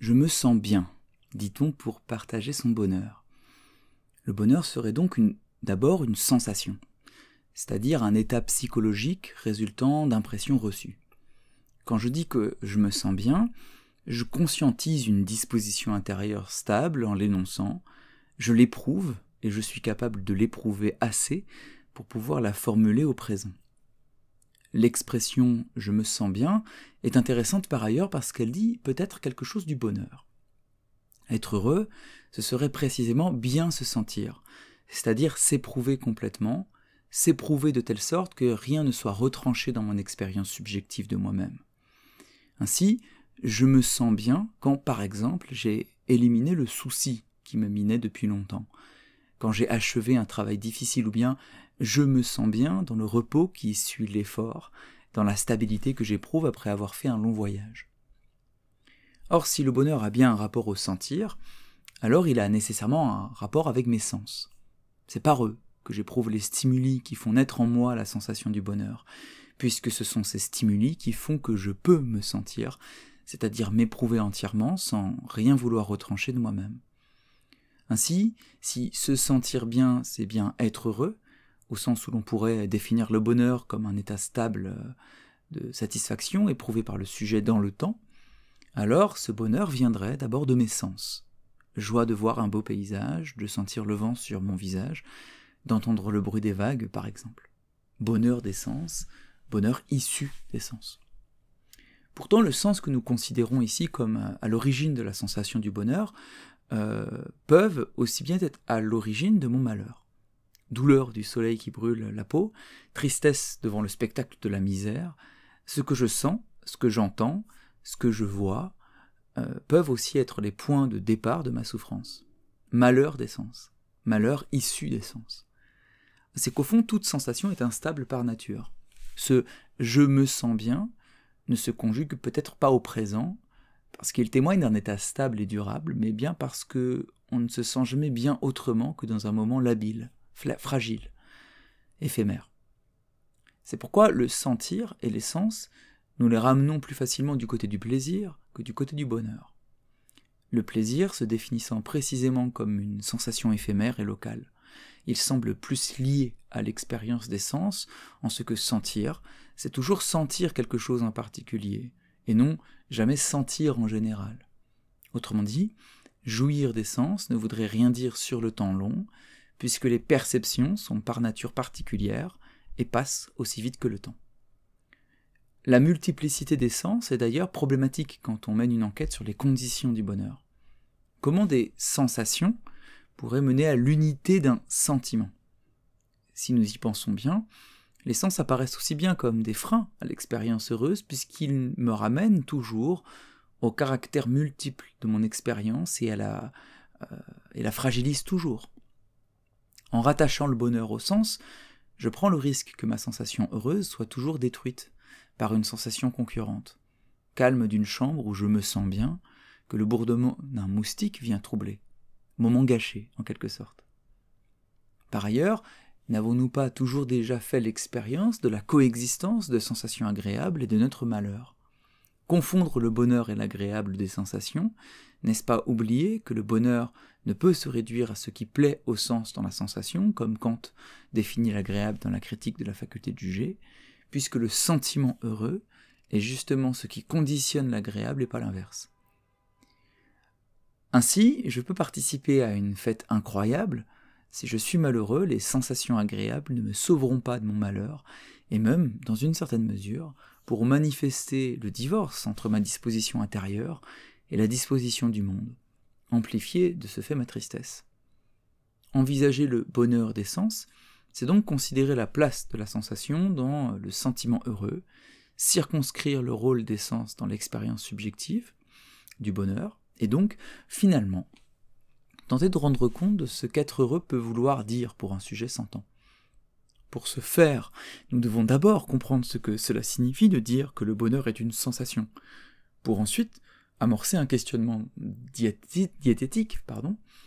Je me sens bien, dit-on pour partager son bonheur. Le bonheur serait donc d'abord une sensation, c'est-à-dire un état psychologique résultant d'impressions reçues. Quand je dis que je me sens bien, je conscientise une disposition intérieure stable en l'énonçant, je l'éprouve et je suis capable de l'éprouver assez pour pouvoir la formuler au présent. L'expression « je me sens bien » est intéressante par ailleurs parce qu'elle dit peut-être quelque chose du bonheur. Être heureux, ce serait précisément bien se sentir, c'est-à-dire s'éprouver complètement, s'éprouver de telle sorte que rien ne soit retranché dans mon expérience subjective de moi-même. Ainsi, je me sens bien quand, par exemple, j'ai éliminé le souci qui me minait depuis longtemps, quand j'ai achevé un travail difficile ou bien je me sens bien dans le repos qui suit l'effort, dans la stabilité que j'éprouve après avoir fait un long voyage. Or, si le bonheur a bien un rapport au sentir, alors il a nécessairement un rapport avec mes sens. C'est par eux que j'éprouve les stimuli qui font naître en moi la sensation du bonheur, puisque ce sont ces stimuli qui font que je peux me sentir, c'est-à-dire m'éprouver entièrement sans rien vouloir retrancher de moi-même. Ainsi, si se sentir bien, c'est bien être heureux, au sens où l'on pourrait définir le bonheur comme un état stable de satisfaction éprouvé par le sujet dans le temps, alors ce bonheur viendrait d'abord de mes sens. Joie de voir un beau paysage, de sentir le vent sur mon visage, d'entendre le bruit des vagues par exemple. Bonheur des sens, bonheur issu des sens. Pourtant, le sens que nous considérons ici comme à l'origine de la sensation du bonheur peuvent aussi bien être à l'origine de mon malheur. Douleur du soleil qui brûle la peau, tristesse devant le spectacle de la misère, ce que je sens, ce que j'entends, ce que je vois, peuvent aussi être les points de départ de ma souffrance. Malheur des sens, malheur issu des sens. C'est qu'au fond, toute sensation est instable par nature. Ce « je me sens bien » ne se conjugue peut-être pas au présent, parce qu'il témoigne d'un état stable et durable, mais bien parce que on ne se sent jamais bien autrement que dans un moment labile, fragile, éphémère. C'est pourquoi le sentir et les sens, nous les ramenons plus facilement du côté du plaisir que du côté du bonheur. Le plaisir se définissant précisément comme une sensation éphémère et locale. Il semble plus lié à l'expérience des sens, en ce que sentir, c'est toujours sentir quelque chose en particulier, et non jamais sentir en général. Autrement dit, jouir des sens ne voudrait rien dire sur le temps long, puisque les perceptions sont par nature particulières et passent aussi vite que le temps. La multiplicité des sens est d'ailleurs problématique quand on mène une enquête sur les conditions du bonheur. Comment des sensations pourraient mener à l'unité d'un sentiment? Si nous y pensons bien, les sens apparaissent aussi bien comme des freins à l'expérience heureuse puisqu'ils me ramènent toujours au caractère multiple de mon expérience et la fragilisent toujours. En rattachant le bonheur au sens, je prends le risque que ma sensation heureuse soit toujours détruite par une sensation concurrente. Calme d'une chambre où je me sens bien, que le bourdonnement d'un moustique vient troubler. Moment gâché, en quelque sorte. Par ailleurs, n'avons-nous pas toujours déjà fait l'expérience de la coexistence de sensations agréables et de notre malheur? Confondre le bonheur et l'agréable des sensations, n'est-ce pas oublier que le bonheur ne peut se réduire à ce qui plaît au sens dans la sensation, comme Kant définit l'agréable dans la critique de la faculté de juger, puisque le sentiment heureux est justement ce qui conditionne l'agréable et pas l'inverse. Ainsi, je peux participer à une fête incroyable. Si je suis malheureux, les sensations agréables ne me sauveront pas de mon malheur, et même, dans une certaine mesure, pourront manifester le divorce entre ma disposition intérieure et la disposition du monde, amplifier de ce fait ma tristesse. Envisager le bonheur des sens, c'est donc considérer la place de la sensation dans le sentiment heureux, circonscrire le rôle des sens dans l'expérience subjective du bonheur, et donc, finalement, tenter de rendre compte de ce qu'être heureux peut vouloir dire pour un sujet sentant. Pour ce faire, nous devons d'abord comprendre ce que cela signifie de dire que le bonheur est une sensation, pour ensuite amorcer un questionnement diététique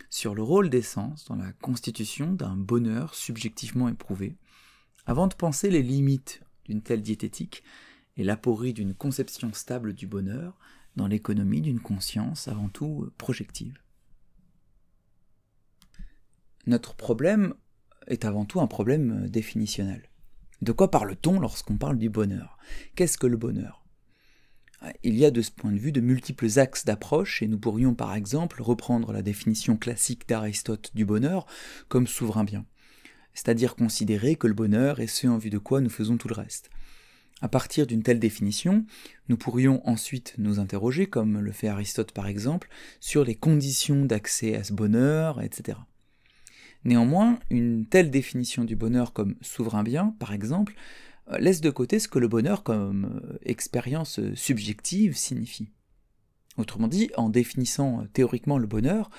sur le rôle des sens dans la constitution d'un bonheur subjectivement éprouvé, avant de penser les limites d'une telle diététique et l'aporie d'une conception stable du bonheur, dans l'économie d'une conscience avant tout projective. Notre problème est avant tout un problème définitionnel. De quoi parle-t-on lorsqu'on parle du bonheur ? Qu'est-ce que le bonheur ? Il y a de ce point de vue de multiples axes d'approche et nous pourrions par exemple reprendre la définition classique d'Aristote du bonheur comme souverain bien, c'est-à-dire considérer que le bonheur est ce en vue de quoi nous faisons tout le reste. À partir d'une telle définition, nous pourrions ensuite nous interroger, comme le fait Aristote par exemple, sur les conditions d'accès à ce bonheur, etc. Néanmoins, une telle définition du bonheur comme souverain bien, par exemple, laisse de côté ce que le bonheur comme expérience subjective signifie. Autrement dit, en définissant théoriquement le bonheur,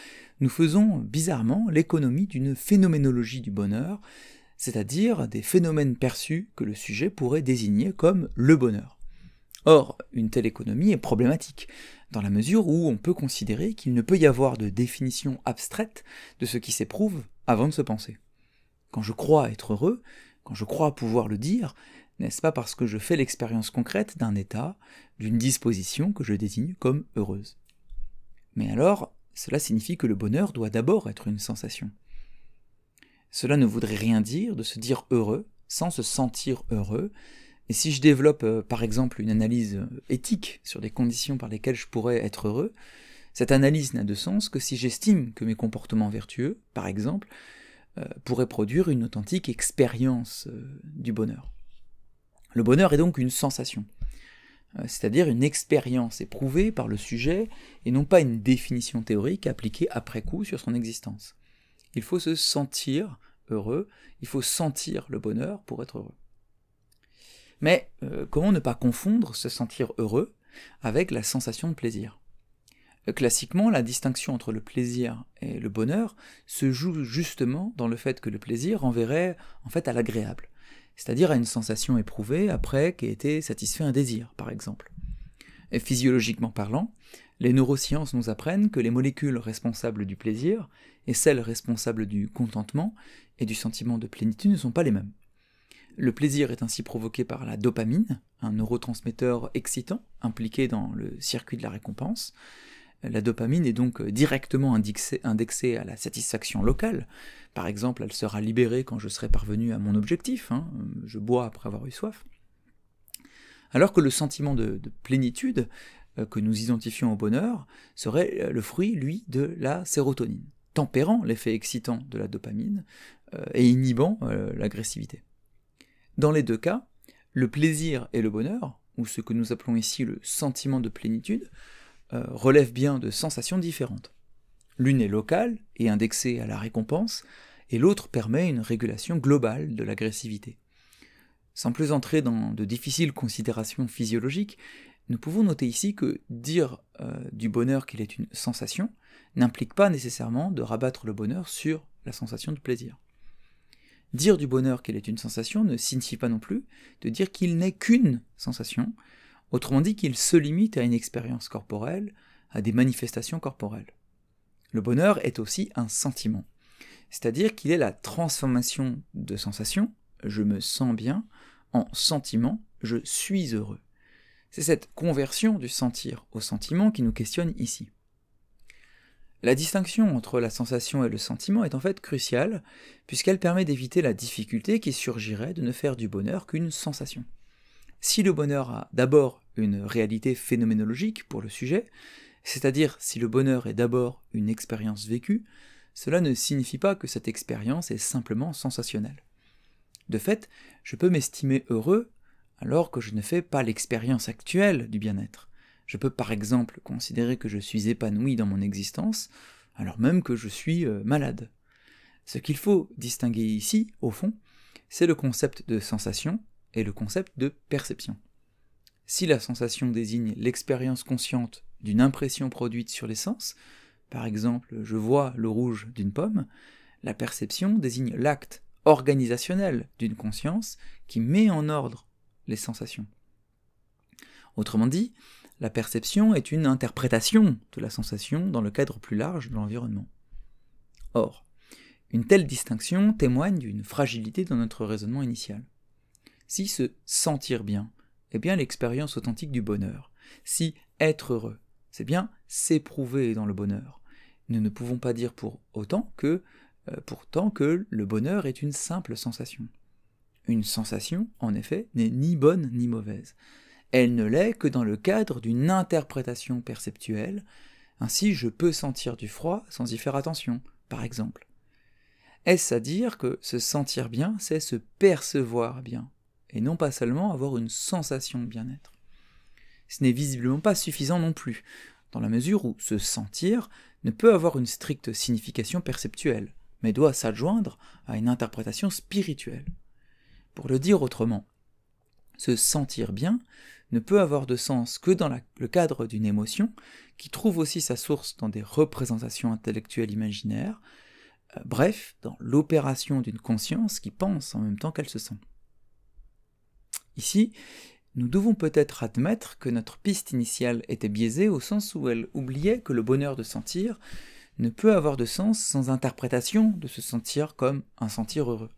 nous faisons bizarrement l'économie d'une phénoménologie du bonheur, c'est-à-dire des phénomènes perçus que le sujet pourrait désigner comme le bonheur. Or, une telle économie est problématique, dans la mesure où on peut considérer qu'il ne peut y avoir de définition abstraite de ce qui s'éprouve avant de se penser. Quand je crois être heureux, quand je crois pouvoir le dire, n'est-ce pas parce que je fais l'expérience concrète d'un état, d'une disposition que je désigne comme heureuse. Mais alors, cela signifie que le bonheur doit d'abord être une sensation. Cela ne voudrait rien dire de se dire heureux sans se sentir heureux, et si je développe par exemple une analyse éthique sur les conditions par lesquelles je pourrais être heureux, cette analyse n'a de sens que si j'estime que mes comportements vertueux, par exemple, pourraient produire une authentique expérience du bonheur. Le bonheur est donc une sensation, c'est-à-dire une expérience éprouvée par le sujet et non pas une définition théorique appliquée après coup sur son existence. Il faut se sentir heureux, il faut sentir le bonheur pour être heureux. Mais comment ne pas confondre se sentir heureux avec la sensation de plaisir ? Classiquement, la distinction entre le plaisir et le bonheur se joue justement dans le fait que le plaisir renverrait en fait à l'agréable, c'est-à-dire à une sensation éprouvée après qu'ait été satisfait un désir, par exemple. Et physiologiquement parlant, les neurosciences nous apprennent que les molécules responsables du plaisir et celles responsables du contentement et du sentiment de plénitude ne sont pas les mêmes. Le plaisir est ainsi provoqué par la dopamine, un neurotransmetteur excitant impliqué dans le circuit de la récompense. La dopamine est donc directement indexée à la satisfaction locale. Par exemple, elle sera libérée quand je serai parvenu à mon objectif, je bois après avoir eu soif. Alors que le sentiment de plénitude que nous identifions au bonheur serait le fruit, lui, de la sérotonine, tempérant l'effet excitant de la dopamine et inhibant l'agressivité. Dans les deux cas, le plaisir et le bonheur, ou ce que nous appelons ici le sentiment de plénitude, relèvent bien de sensations différentes. L'une est locale et indexée à la récompense, et l'autre permet une régulation globale de l'agressivité. Sans plus entrer dans de difficiles considérations physiologiques, nous pouvons noter ici que dire du bonheur qu'il est une sensation n'implique pas nécessairement de rabattre le bonheur sur la sensation de plaisir. Dire du bonheur qu'il est une sensation ne signifie pas non plus de dire qu'il n'est qu'une sensation, autrement dit qu'il se limite à une expérience corporelle, à des manifestations corporelles. Le bonheur est aussi un sentiment, c'est-à-dire qu'il est la transformation de sensation, je me sens bien, en sentiment, je suis heureux. C'est cette conversion du sentir au sentiment qui nous questionne ici. La distinction entre la sensation et le sentiment est en fait cruciale, puisqu'elle permet d'éviter la difficulté qui surgirait de ne faire du bonheur qu'une sensation. Si le bonheur a d'abord une réalité phénoménologique pour le sujet, c'est-à-dire si le bonheur est d'abord une expérience vécue, cela ne signifie pas que cette expérience est simplement sensationnelle. De fait, je peux m'estimer heureux alors que je ne fais pas l'expérience actuelle du bien-être. Je peux par exemple considérer que je suis épanoui dans mon existence, alors même que je suis malade. Ce qu'il faut distinguer ici, au fond, c'est le concept de sensation et le concept de perception. Si la sensation désigne l'expérience consciente d'une impression produite sur les sens, par exemple je vois le rouge d'une pomme, la perception désigne l'acte organisationnel d'une conscience qui met en ordre les sensations. Autrement dit, la perception est une interprétation de la sensation dans le cadre plus large de l'environnement. Or, une telle distinction témoigne d'une fragilité dans notre raisonnement initial. Si se sentir bien est bien l'expérience authentique du bonheur, si être heureux c'est bien s'éprouver dans le bonheur. Nous ne pouvons pas dire pourtant que le bonheur est une simple sensation. Une sensation, en effet, n'est ni bonne ni mauvaise. Elle ne l'est que dans le cadre d'une interprétation perceptuelle. Ainsi, je peux sentir du froid sans y faire attention, par exemple. Est-ce à dire que se sentir bien, c'est se percevoir bien, et non pas seulement avoir une sensation de bien-être? Ce n'est visiblement pas suffisant non plus, dans la mesure où se sentir ne peut avoir une stricte signification perceptuelle, mais doit s'adjoindre à une interprétation spirituelle. Pour le dire autrement, se sentir bien ne peut avoir de sens que dans le cadre d'une émotion qui trouve aussi sa source dans des représentations intellectuelles imaginaires, bref, dans l'opération d'une conscience qui pense en même temps qu'elle se sent. Ici, nous devons peut-être admettre que notre piste initiale était biaisée au sens où elle oubliait que le bonheur de sentir ne peut avoir de sens sans interprétation de se sentir comme un sentir heureux.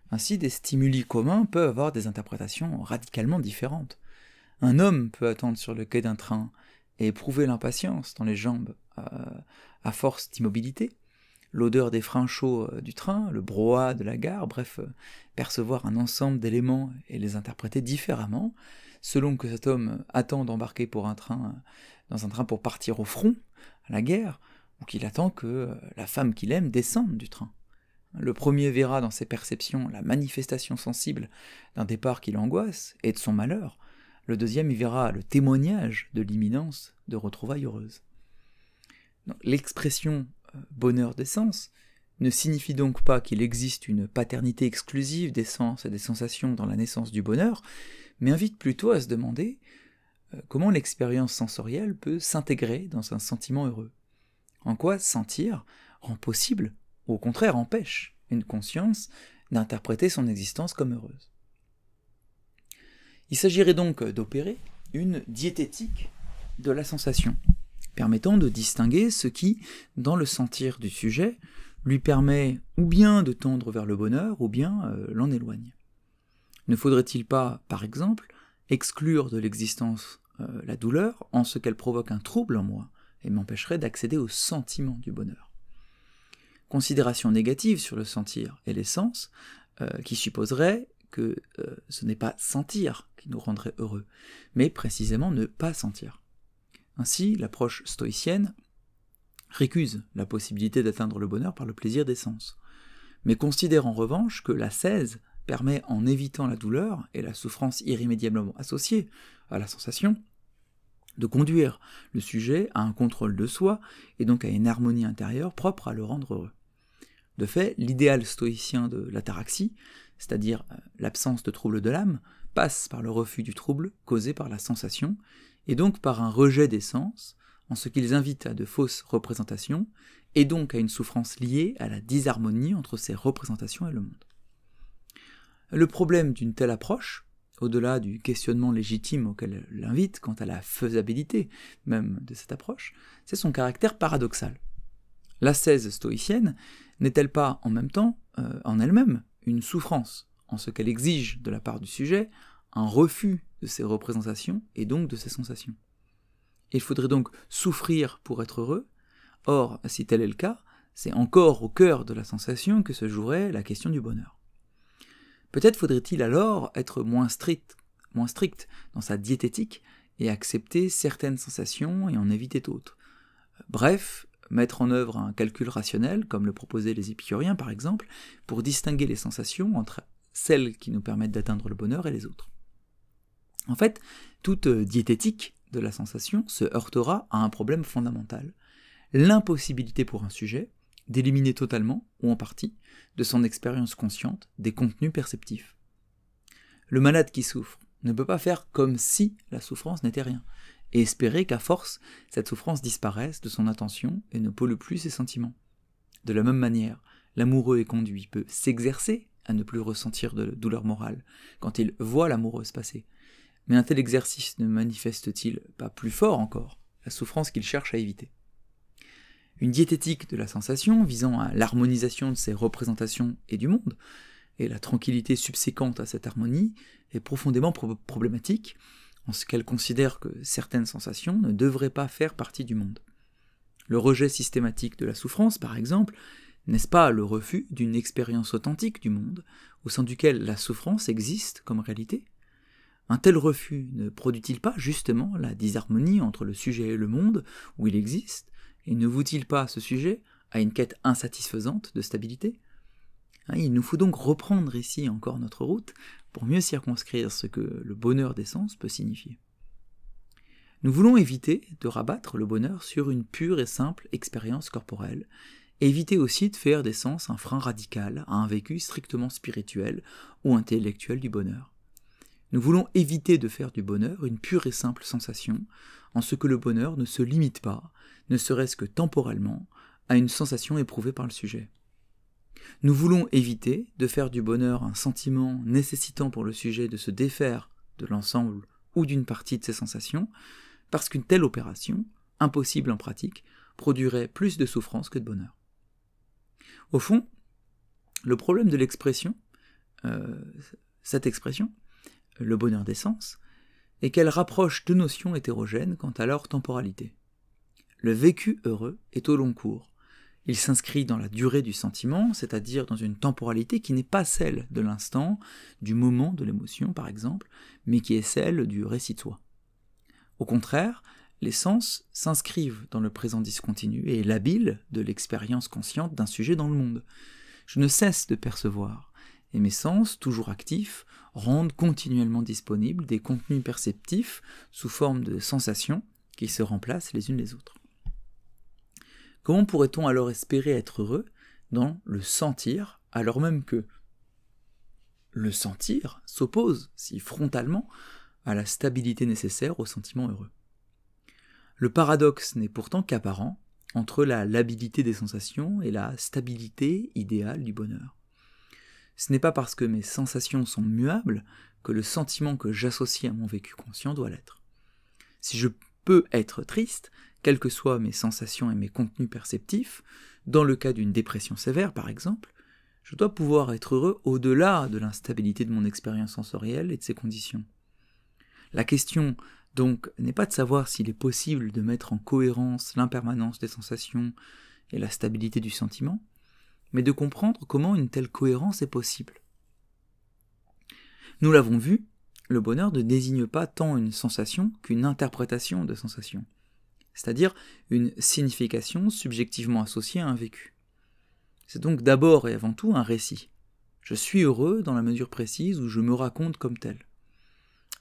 Ainsi, des stimuli communs peuvent avoir des interprétations radicalement différentes. Un homme peut attendre sur le quai d'un train et éprouver l'impatience dans les jambes à force d'immobilité, l'odeur des freins chauds du train, le brouhaha de la gare, bref, percevoir un ensemble d'éléments et les interpréter différemment, selon que cet homme attend d'embarquer dans un train pour partir au front, à la guerre, ou qu'il attend que la femme qu'il aime descende du train. Le premier verra dans ses perceptions la manifestation sensible d'un départ qui l'angoisse et de son malheur. Le deuxième y verra le témoignage de l'imminence de retrouvailles heureuses. L'expression bonheur des sens ne signifie donc pas qu'il existe une paternité exclusive des sens et des sensations dans la naissance du bonheur, mais invite plutôt à se demander comment l'expérience sensorielle peut s'intégrer dans un sentiment heureux. En quoi sentir rend possible, ou au contraire empêche, une conscience d'interpréter son existence comme heureuse. Il s'agirait donc d'opérer une diététique de la sensation, permettant de distinguer ce qui, dans le sentir du sujet, lui permet ou bien de tendre vers le bonheur, ou bien l'en éloigne. Ne faudrait-il pas, par exemple, exclure de l'existence la douleur en ce qu'elle provoque un trouble en moi et m'empêcherait d'accéder au sentiment du bonheur? Considération négative sur le sentir et les sens, qui supposerait que ce n'est pas sentir qui nous rendrait heureux, mais précisément ne pas sentir. Ainsi, l'approche stoïcienne récuse la possibilité d'atteindre le bonheur par le plaisir des sens, mais considère en revanche que l'ascèse permet, en évitant la douleur et la souffrance irrémédiablement associée à la sensation, de conduire le sujet à un contrôle de soi et donc à une harmonie intérieure propre à le rendre heureux. De fait, l'idéal stoïcien de l'ataraxie, c'est-à-dire l'absence de trouble de l'âme, passe par le refus du trouble causé par la sensation, et donc par un rejet des sens, en ce qu'ils invitent à de fausses représentations, et donc à une souffrance liée à la disharmonie entre ces représentations et le monde. Le problème d'une telle approche, au-delà du questionnement légitime auquel elle l'invite quant à la faisabilité même de cette approche, c'est son caractère paradoxal. L'ascèse stoïcienne n'est-elle pas en même temps, en elle-même, une souffrance, en ce qu'elle exige de la part du sujet un refus de ses représentations et donc de ses sensations? Il faudrait donc souffrir pour être heureux. Or, si tel est le cas, c'est encore au cœur de la sensation que se jouerait la question du bonheur. Peut-être faudrait-il alors être moins strict dans sa diététique et accepter certaines sensations et en éviter d'autres. Bref, mettre en œuvre un calcul rationnel, comme le proposaient les épicuriens par exemple, pour distinguer les sensations entre celles qui nous permettent d'atteindre le bonheur et les autres. En fait, toute diététique de la sensation se heurtera à un problème fondamental, l'impossibilité pour un sujet d'éliminer totalement, ou en partie, de son expérience consciente des contenus perceptifs. Le malade qui souffre ne peut pas faire comme si la souffrance n'était rien, et espérer qu'à force, cette souffrance disparaisse de son attention et ne pollue plus ses sentiments. De la même manière, l'amoureux éconduit peut s'exercer à ne plus ressentir de douleur morale quand il voit l'amoureuse passer, mais un tel exercice ne manifeste-t-il pas plus fort encore la souffrance qu'il cherche à éviter? Une diététique de la sensation visant à l'harmonisation de ses représentations et du monde, et la tranquillité subséquente à cette harmonie, est profondément problématique, en ce qu'elle considère que certaines sensations ne devraient pas faire partie du monde. Le rejet systématique de la souffrance, par exemple, n'est-ce pas le refus d'une expérience authentique du monde, au sein duquel la souffrance existe comme réalité ? Un tel refus ne produit-il pas justement la disharmonie entre le sujet et le monde où il existe, et ne voue-t-il pas ce sujet à une quête insatisfaisante de stabilité ? Il nous faut donc reprendre ici encore notre route pour mieux circonscrire ce que le bonheur des sens peut signifier. Nous voulons éviter de rabattre le bonheur sur une pure et simple expérience corporelle, et éviter aussi de faire des sens un frein radical à un vécu strictement spirituel ou intellectuel du bonheur. Nous voulons éviter de faire du bonheur une pure et simple sensation, en ce que le bonheur ne se limite pas, ne serait-ce que temporellement, à une sensation éprouvée par le sujet. Nous voulons éviter de faire du bonheur un sentiment nécessitant pour le sujet de se défaire de l'ensemble ou d'une partie de ses sensations, parce qu'une telle opération, impossible en pratique, produirait plus de souffrance que de bonheur. Au fond, le problème de l'expression, cette expression, le bonheur des sens, est qu'elle rapproche deux notions hétérogènes quant à leur temporalité. Le vécu heureux est au long cours. Il s'inscrit dans la durée du sentiment, c'est-à-dire dans une temporalité qui n'est pas celle de l'instant, du moment de l'émotion par exemple, mais qui est celle du récit de soi. Au contraire, les sens s'inscrivent dans le présent discontinu et l'habile de l'expérience consciente d'un sujet dans le monde. Je ne cesse de percevoir, et mes sens, toujours actifs, rendent continuellement disponibles des contenus perceptifs sous forme de sensations qui se remplacent les unes les autres. Comment pourrait-on alors espérer être heureux dans le sentir, alors même que le sentir s'oppose si frontalement à la stabilité nécessaire au sentiment heureux? Le paradoxe n'est pourtant qu'apparent entre la labilité des sensations et la stabilité idéale du bonheur. Ce n'est pas parce que mes sensations sont muables que le sentiment que j'associe à mon vécu conscient doit l'être. Si je peux être triste, quelles que soient mes sensations et mes contenus perceptifs, dans le cas d'une dépression sévère par exemple, je dois pouvoir être heureux au-delà de l'instabilité de mon expérience sensorielle et de ses conditions. La question donc n'est pas de savoir s'il est possible de mettre en cohérence l'impermanence des sensations et la stabilité du sentiment, mais de comprendre comment une telle cohérence est possible. Nous l'avons vu, le bonheur ne désigne pas tant une sensation qu'une interprétation de sensation, c'est-à-dire une signification subjectivement associée à un vécu. C'est donc d'abord et avant tout un récit. Je suis heureux dans la mesure précise où je me raconte comme tel.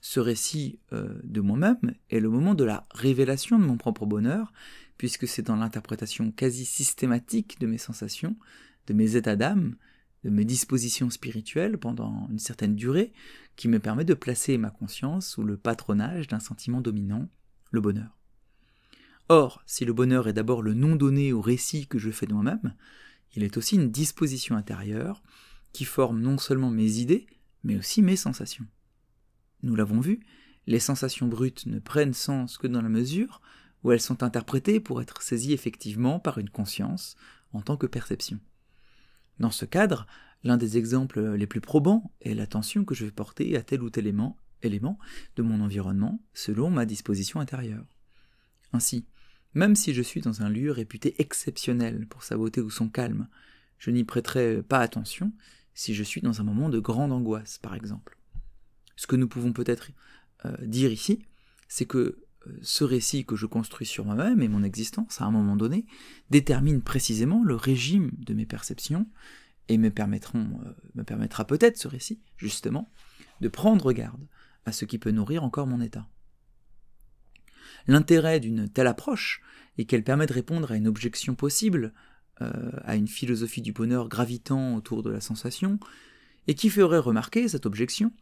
Ce récit de moi-même est le moment de la révélation de mon propre bonheur, puisque c'est dans l'interprétation quasi systématique de mes sensations, de mes états d'âme, de mes dispositions spirituelles pendant une certaine durée, qui me permet de placer ma conscience sous le patronage d'un sentiment dominant, le bonheur. Or, si le bonheur est d'abord le nom donné au récit que je fais de moi-même, il est aussi une disposition intérieure qui forme non seulement mes idées, mais aussi mes sensations. Nous l'avons vu, les sensations brutes ne prennent sens que dans la mesure où elles sont interprétées pour être saisies effectivement par une conscience en tant que perception. Dans ce cadre, l'un des exemples les plus probants est l'attention que je vais porter à tel ou tel élément de mon environnement selon ma disposition intérieure. Ainsi, même si je suis dans un lieu réputé exceptionnel pour sa beauté ou son calme, je n'y prêterai pas attention si je suis dans un moment de grande angoisse, par exemple. Ce que nous pouvons peut-être dire ici, c'est que ce récit que je construis sur moi-même et mon existence, à un moment donné, détermine précisément le régime de mes perceptions et me permettra peut-être ce récit, justement, de prendre garde à ce qui peut nourrir encore mon état. L'intérêt d'une telle approche est qu'elle permet de répondre à une objection possible, à une philosophie du bonheur gravitant autour de la sensation, et qui ferait remarquer cette objection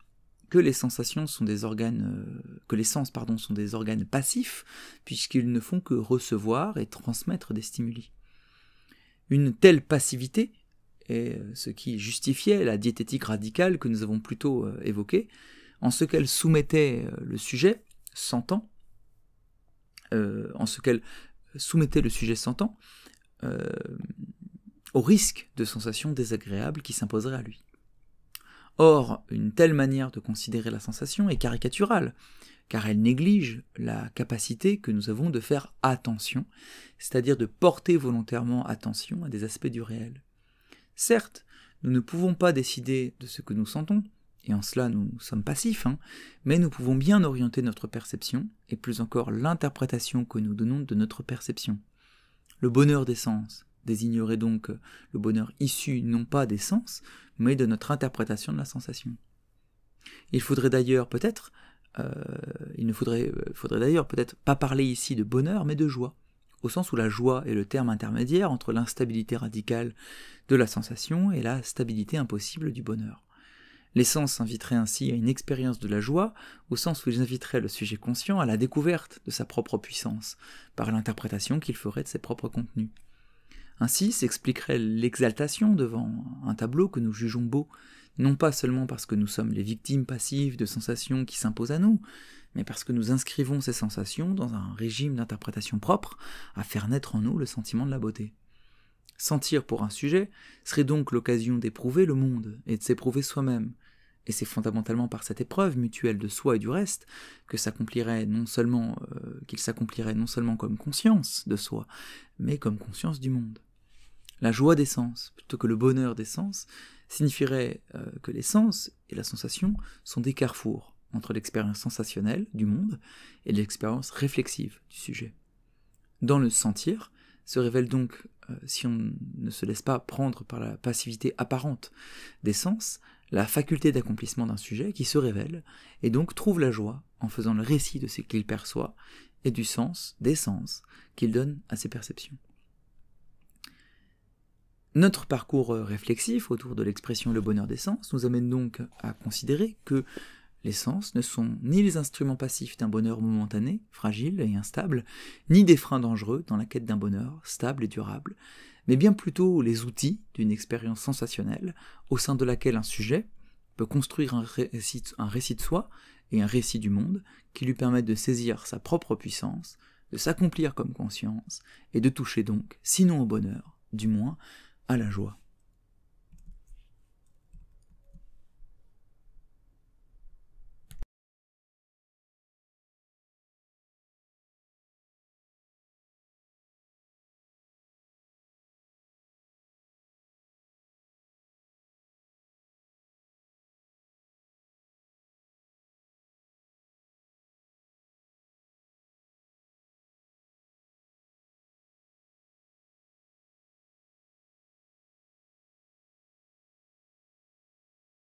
que les sensations sont des organes, que les sens sont des organes passifs, puisqu'ils ne font que recevoir et transmettre des stimuli. Une telle passivité est ce qui justifiait la diététique radicale que nous avons plus tôt évoquée, en ce qu'elle soumettait le sujet sentant, au risque de sensations désagréables qui s'imposeraient à lui. Or, une telle manière de considérer la sensation est caricaturale, car elle néglige la capacité que nous avons de faire attention, c'est-à-dire de porter volontairement attention à des aspects du réel. Certes, nous ne pouvons pas décider de ce que nous sentons, et en cela nous sommes passifs, mais nous pouvons bien orienter notre perception, et plus encore l'interprétation que nous donnons de notre perception. Le bonheur des sens désignerait donc le bonheur issu non pas des sens, mais de notre interprétation de la sensation. Il faudrait d'ailleurs peut-être pas parler ici de bonheur, mais de joie, au sens où la joie est le terme intermédiaire entre l'instabilité radicale de la sensation et la stabilité impossible du bonheur. Les sens inviteraient ainsi à une expérience de la joie, au sens où ils inviteraient le sujet conscient à la découverte de sa propre puissance, par l'interprétation qu'il ferait de ses propres contenus. Ainsi s'expliquerait l'exaltation devant un tableau que nous jugeons beau, non pas seulement parce que nous sommes les victimes passives de sensations qui s'imposent à nous, mais parce que nous inscrivons ces sensations dans un régime d'interprétation propre à faire naître en nous le sentiment de la beauté. Sentir pour un sujet serait donc l'occasion d'éprouver le monde et de s'éprouver soi-même, et c'est fondamentalement par cette épreuve mutuelle de soi et du reste qu'il s'accomplirait non seulement comme conscience de soi, mais comme conscience du monde. La joie des sens, plutôt que le bonheur des sens, signifierait que les sens et la sensation sont des carrefours entre l'expérience sensationnelle du monde et l'expérience réflexive du sujet. Dans le sentir se révèle donc, si on ne se laisse pas prendre par la passivité apparente des sens, la faculté d'accomplissement d'un sujet qui se révèle et donc trouve la joie en faisant le récit de ce qu'il perçoit et du sens, des sens, qu'il donne à ses perceptions. Notre parcours réflexif autour de l'expression le bonheur des sens nous amène donc à considérer que les sens ne sont ni les instruments passifs d'un bonheur momentané, fragile et instable, ni des freins dangereux dans la quête d'un bonheur stable et durable, mais bien plutôt les outils d'une expérience sensationnelle au sein de laquelle un sujet peut construire un récit de soi et un récit du monde qui lui permettent de saisir sa propre puissance, de s'accomplir comme conscience et de toucher donc, sinon au bonheur, du moins à la joie.